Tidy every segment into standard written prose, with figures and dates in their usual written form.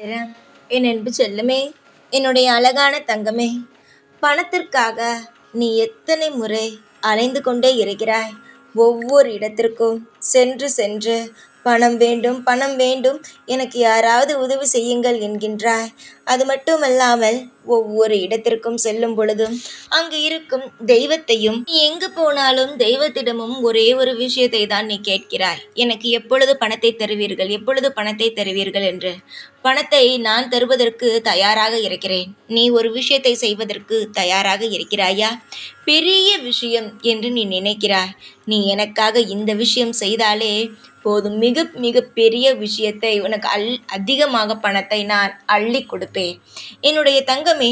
என் அன்பு செல்லுமே, என்னுடைய அழகான தங்கமே, பணத்திற்காக நீ எத்தனை முறை அலைந்து கொண்டே இருக்கிறாய். ஒவ்வொரு இடத்திற்கும் சென்று சென்று பணம் வேண்டும், பணம் வேண்டும், எனக்கு யாராவது உதவி செய்யுங்கள் என்கின்றாய். அது மட்டுமல்லாமல் ஒவ்வொரு இடத்திற்கும் செல்லும் பொழுதும் அங்கு இருக்கும் தெய்வத்தையும், நீ எங்கு போனாலும் தெய்வத்திடமும் ஒரே ஒரு விஷயத்தை தான் நீ கேட்கிறாய். எனக்கு எப்பொழுது பணத்தை தருவீர்கள், எப்பொழுது பணத்தை தருவீர்கள் என்று. பணத்தை நான் தருவதற்கு தயாராக இருக்கிறேன். நீ ஒரு விஷயத்தை செய்வதற்கு தயாராக இருக்கிறாயா? பெரிய விஷயம் என்று நீ நினைக்கிறாய். நீ எனக்காக இந்த விஷயம் செய்தாலே போதும், மிக மிக பெரிய விஷயத்தை உனக்கு அதிகமாக பணத்தை நான் அள்ளி கொடுப்பேன். என்னுடைய தங்கமே,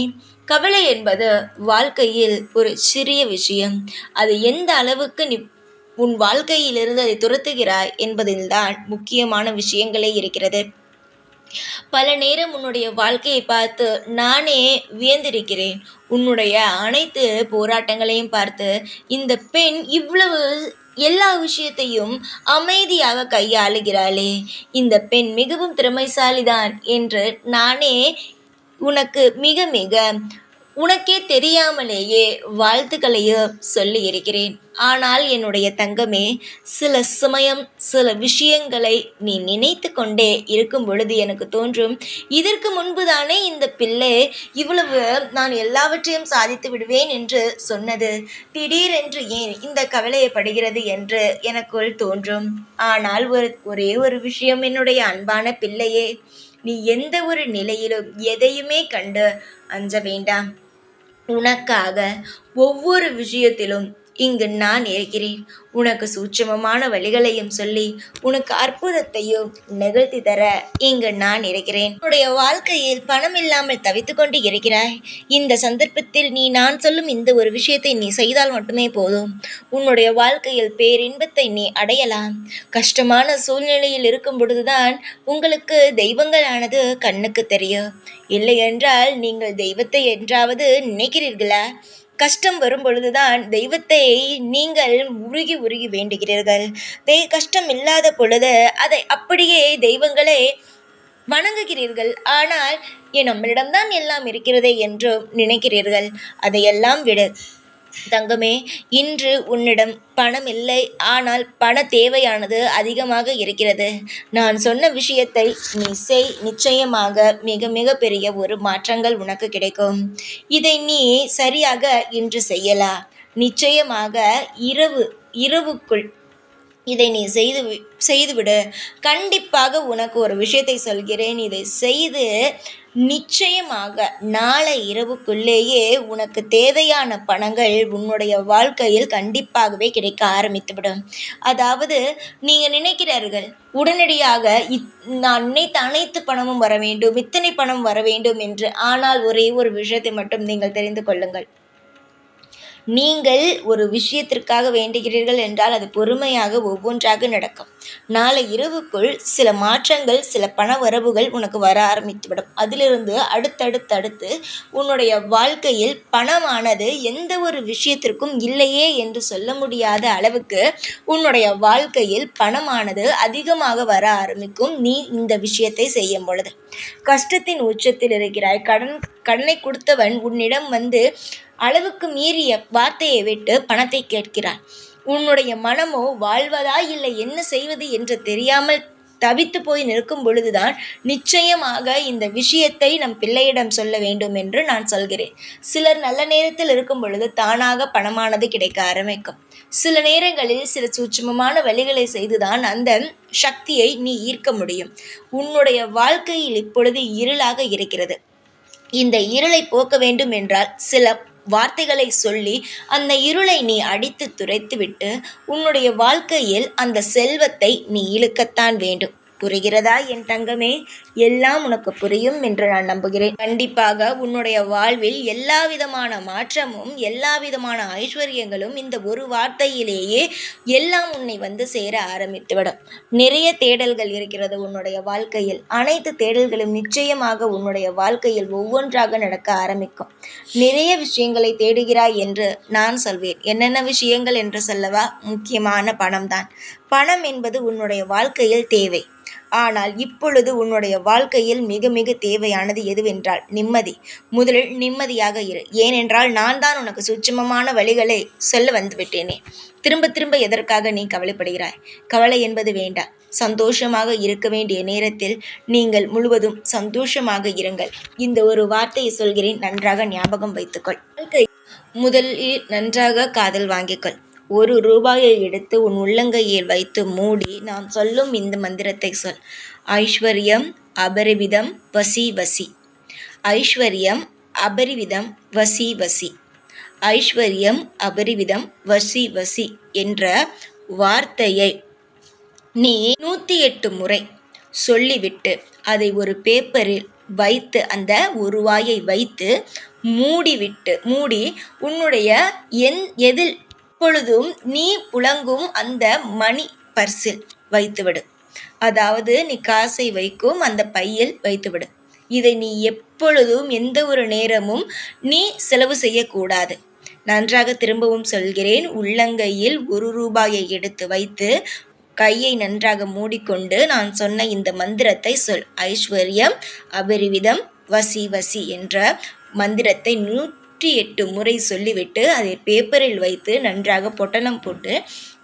கவலை என்பது வாழ்க்கையில் ஒரு சிறிய விஷயம். அது எந்த அளவுக்கு நீ உன் வாழ்க்கையிலிருந்து அதை துரத்துகிறாய் என்பதில்தான் முக்கியமான விஷயங்களே இருக்கிறது. பல நேரம் உன்னுடைய வாழ்க்கையை பார்த்து நானே வியந்திருக்கிறேன். உன்னுடைய அனைத்து போராட்டங்களையும் பார்த்து இந்த பெண் இவ்வளவு எல்லா விஷயத்தையும் அமைதியாக கையாளுகிறாளே, இந்த பெண் மிகவும் திறமைசாலிதான் என்று நானே உனக்கு மிக மிக உனக்கே தெரியாமலேயே வாழ்த்துக்களையும் சொல்லி இருக்கிறேன். ஆனால் என்னுடைய தங்கமே, சில சமயம் சில விஷயங்களை நீ நினைத்து கொண்டே இருக்கும் பொழுது எனக்கு தோன்றும், இதற்கு முன்புதானே இந்த பிள்ளை இவ்வளவு நான் எல்லாவற்றையும் சாதித்து விடுவேன் என்று சொன்னது, திடீரென்று ஏன் இந்த கவலையப்படுகிறது என்று எனக்குள் தோன்றும். ஆனால் ஒரே ஒரு விஷயம் என்னுடைய அன்பான பிள்ளையே, நீ எந்த ஒரு நிலையிலும் எதையுமே கண்டு அஞ்ச வேண்டாம். உனக்காக ஒவ்வொரு விஷயத்திலும் இங்கு நான் இருக்கிறேன். உனக்கு சூட்சமமான வழிகளையும் சொல்லி உனக்கு அற்புதத்தையும் நிகழ்த்தி தர இங்கு நான் இருக்கிறேன். உன்னுடைய வாழ்க்கையில் பணம் இல்லாமல் தவித்து கொண்டு இருக்கிறாய். இந்த சந்தர்ப்பத்தில் நீ நான் சொல்லும் இந்த ஒரு விஷயத்தை நீ செய்தால் மட்டுமே போதும். உன்னுடைய வாழ்க்கையில் பேரின்பத்தை நீ அடையலாம். கஷ்டமான சூழ்நிலையில் இருக்கும் பொழுதுதான் உங்களுக்கு தெய்வங்களானது கண்ணுக்கு தெரியும். இல்லை என்றால் நீங்கள் தெய்வத்தை என்றாவது நினைக்கிறீர்களா? கஷ்டம் வரும் பொழுதுதான் தெய்வத்தை நீங்கள் உருகி உருகி வேண்டுகிறீர்கள். கஷ்டம் இல்லாத பொழுது அதை அப்படியே தெய்வங்களை வணங்குகிறீர்கள். ஆனால் நம்மளிடம்தான் எல்லாம் இருக்கிறதே என்று நினைக்கிறீர்கள். அதையெல்லாம் விடு தங்கமே. இன்று உன்னிடம் பணம் இல்லை, ஆனால் பண தேவையானது அதிகமாக இருக்கிறது. நான் சொன்ன விஷயத்தை நீ செய், நிச்சயமாக மிக மிக பெரிய ஒரு மாற்றங்கள் உனக்கு கிடைக்கும். இதை நீ சரியாக இன்று செய்யலாம். நிச்சயமாக இரவுக்குள் இதை நீ செய்துவிடு. கண்டிப்பாக உனக்கு ஒரு விஷயத்தை சொல்கிறேன். இதை செய்து நிச்சயமாக நாளை இரவுக்குள்ளேயே உனக்கு தேவையான பணங்கள் உன்னுடைய வாழ்க்கையில் கண்டிப்பாகவே கிடைக்க ஆரம்பித்துவிடும். அதாவது நீங்கள் நினைக்கிறார்கள் உடனடியாக நான் நினைத்த அனைத்து பணமும் வர வேண்டும், இத்தனை பணம் வர வேண்டும் என்று. ஆனால் ஒரே ஒரு விஷயத்தை மட்டும் நீங்கள் தெரிந்து கொள்ளுங்கள். நீங்கள் ஒரு விஷயத்திற்காக வேண்டுகிறீர்கள் என்றால் அது பொறுமையாக ஒவ்வொன்றாக நடக்கும். நாளை இரவுக்குள் சில மாற்றங்கள், சில பண வரவுகள் உனக்கு வர ஆரம்பித்துவிடும். அதிலிருந்து அடுத்தடுத்து உன்னுடைய வாழ்க்கையில் பணமானது எந்த ஒரு விஷயத்திற்கும் இல்லையே என்று சொல்ல முடியாத அளவுக்கு உன்னுடைய வாழ்க்கையில் பணமானது அதிகமாக வர ஆரம்பிக்கும். நீ இந்த விஷயத்தை செய்யும் பொழுது கஷ்டத்தின் உச்சத்தில் இருக்கிறாய். கடனை கொடுத்தவன் உன்னிடம் வந்து அளவுக்கு மீறிய வார்த்தையை விட்டு பணத்தை கேட்கிறான். உன்னுடைய மனமோ வாழ்வதா இல்லை என்ன செய்வது என்று தெரியாமல் தவித்து போய் நிற்கும் பொழுதுதான் நிச்சயமாக இந்த விஷயத்தை நம் பிள்ளையிடம் சொல்ல வேண்டும் என்று நான் சொல்கிறேன். சிலர் நல்ல நேரத்தில் இருக்கும் பொழுது தானாக பணமானது கிடைக்க ஆரம்பிக்கும். சில நேரங்களில் சில சூட்சுமமான வழிகளை செய்துதான் அந்த சக்தியை நீ ஈர்க்க முடியும். உன்னுடைய வாழ்க்கையில் இப்பொழுது இருளாக இருக்கிறது. இந்த இருளை போக்க வேண்டும் என்றால் சில வார்த்தைகளை சொல்லி அந்த இருளை நீ அடித்து துரைத்துவிட்டு உன்னுடைய வாழ்க்கையில் அந்த செல்வத்தை நீ இழுக்கத்தான் வேண்டும். புரிகிறதா என் தங்கமே? எல்லாம் உனக்கு புரியும் என்று நான் நம்புகிறேன். கண்டிப்பாக உன்னுடைய வாழ்வில் எல்லா விதமான மாற்றமும் எல்லா விதமான ஐஸ்வர்யங்களும் இந்த ஒரு வார்த்தையிலேயே எல்லாம் உன்னை வந்து சேர ஆரம்பித்துவிடும். நிறைய தேடல்கள் இருக்கிறது உன்னுடைய வாழ்க்கையில். அனைத்து தேடல்களும் நிச்சயமாக உன்னுடைய வாழ்க்கையில் ஒவ்வொன்றாக நடக்க ஆரம்பிக்கும். நிறைய விஷயங்களை தேடுகிறாய் என்று நான் சொல்வேன். என்னென்ன விஷயங்கள் என்று சொல்லவா? முக்கியமான பணம்தான். பணம் என்பது உன்னுடைய வாழ்க்கையில் தேவை. ஆனால் இப்பொழுது உன்னுடைய வாழ்க்கையில் மிக மிக தேவையானது எதுவென்றால் நிம்மதி. முதலில் நிம்மதியாக இரு. ஏனென்றால் நான் தான் உனக்கு சூட்சுமமான வழிகளை சொல்ல வந்துவிட்டேனே. திரும்ப திரும்ப எதற்காக நீ கவலைப்படுகிறாய்? கவலை என்பது வேண்டாம். சந்தோஷமாக இருக்க வேண்டிய நேரத்தில் நீங்கள் முழுவதும் சந்தோஷமாக இருங்கள். இந்த ஒரு வார்த்தையை சொல்கிறேன், நன்றாக ஞாபகம் வைத்துக்கொள். முதலில் நன்றாக காதல் வாங்கிக்கொள். 1 ரூபாயை எடுத்து உன் உள்ளங்கையில் வைத்து மூடி நான் சொல்லும் இந்த மந்திரத்தை சொல். ஐஸ்வர்யம் அபரிவிதம் வசி வசி. ஐஸ்வர்யம் அபரிவிதம் வசி வசி. ஐஸ்வர்யம் அபரிவிதம் வசி வசி என்ற வார்த்தையை நீ 108 முறை சொல்லிவிட்டு அதை ஒரு பேப்பரில் வைத்து அந்த ரூபாயை வைத்து மூடி உன்னுடைய எதில் எப்பொழுதும் நீ புழங்கும் அந்த மணி பர்சில் வைத்துவிடு. அதாவது நீ காசை வைக்கும் அந்த பையில் வைத்துவிடு. இதை நீ எப்பொழுதும் எந்த ஒரு நேரமும் நீ செலவு செய்யக்கூடாது. நன்றாக திரும்பவும் சொல்கிறேன். உள்ளங்கையில் 1 ரூபாயை எடுத்து வைத்து கையை நன்றாக மூடிக்கொண்டு நான் சொன்ன இந்த மந்திரத்தை சொல். ஐஸ்வர்யம் அபரிவிதம் வசி வசி என்ற மந்திரத்தை 108 முறை சொல்லிவிட்டு அதை பேப்பரில் வைத்து நன்றாக பொட்டலம் போட்டு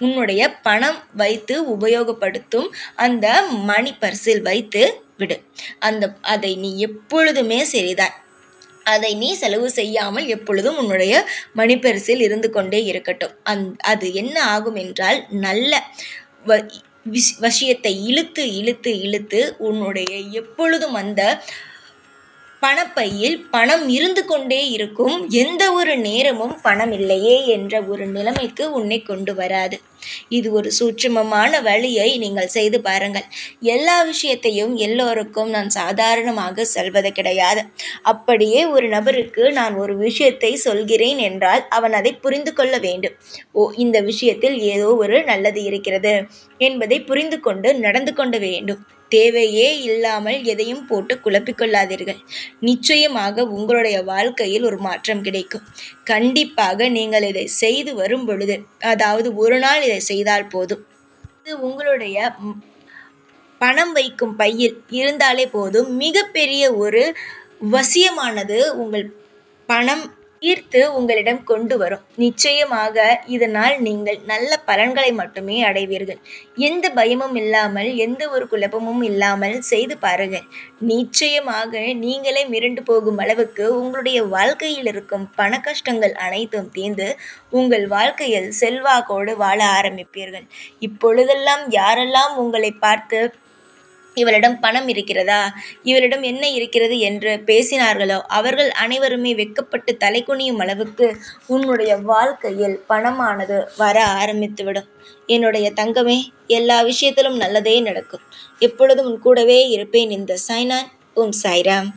உன்னுடைய பணம் வைத்து உபயோகப்படுத்தும் அந்த மணி பர்சில் வைத்து விடு. அதை நீ எப்பொழுதுமே சரிதான். அதை நீ செலவு செய்யாமல் எப்பொழுதும் உன்னுடைய மணிப்பரிசில் இருந்து கொண்டே இருக்கட்டும். அது என்ன ஆகும் என்றால் நல்ல விஷயத்தை இழுத்து இழுத்து இழுத்து உன்னுடைய எப்பொழுதும் அந்த பணப்பையில் பணம் இருந்து கொண்டே இருக்கும். எந்த ஒரு நேரமும் பணம் இல்லையே என்ற ஒரு நிலைமைக்கு உன்னை கொண்டு வராது. இது ஒரு சூட்சுமமான வழியை நீங்கள் செய்து பாருங்கள். எல்லா விஷயத்தையும் எல்லோருக்கும் நான் சாதாரணமாக சொல்வது கிடையாது. அப்படியே ஒரு நபருக்கு நான் ஒரு விஷயத்தை சொல்கிறேன் என்றால் அவன் அதை புரிந்து கொள்ள வேண்டும். இந்த விஷயத்தில் ஏதோ ஒரு நல்லது இருக்கிறது என்பதை புரிந்து கொண்டு நடந்து கொள்ள வேண்டும். தேவையே இல்லாமல் எதையும் போட்டு குழப்பிக்கொள்ளாதீர்கள். நிச்சயமாக உங்களுடைய வாழ்க்கையில் ஒரு மாற்றம் கிடைக்கும். கண்டிப்பாக நீங்கள் இதை செய்து வரும் பொழுது, அதாவது ஒரு நாள் இதை செய்தால் போதும். இது உங்களுடைய பணம் வைக்கும் பையில் இருந்தாலே போதும். மிகப்பெரிய ஒரு வசியமானது உங்கள் பணம் ஈர்த்து உங்களிடம் கொண்டு வரும். நிச்சயமாக இதனால் நீங்கள் நல்ல பலன்களை மட்டுமே அடைவீர்கள். எந்த பயமும் இல்லாமல் எந்த ஒரு குழப்பமும் இல்லாமல் செய்து பாருங்கள். நிச்சயமாக நீங்களே மிரண்டு போகும் அளவுக்கு உங்களுடைய வாழ்க்கையில் இருக்கும் பண கஷ்டங்கள் அனைத்தும் தீர்ந்து உங்கள் வாழ்க்கையில் செல்வாக்கோடு வாழ ஆரம்பிப்பீர்கள். இப்பொழுதெல்லாம் யாரெல்லாம் உங்களை பார்த்து இவளிடம் பணம் இருக்கிறதா, இவளிடம் என்ன இருக்கிறது என்று பேசினார்களோ அவர்கள் அனைவருமே வெட்கப்பட்டு தலை குனியும் அளவுக்கு உன்னுடைய வாழ்க்கையில் பணமானது வர ஆரம்பித்துவிடும். என்னுடைய தங்கமே, எல்லா விஷயத்திலும் நல்லதே நடக்கும். எப்பொழுதும் உன் கூடவே இருப்பேன். இந்த சாய்நாத். ஓம் சாய்ராம்.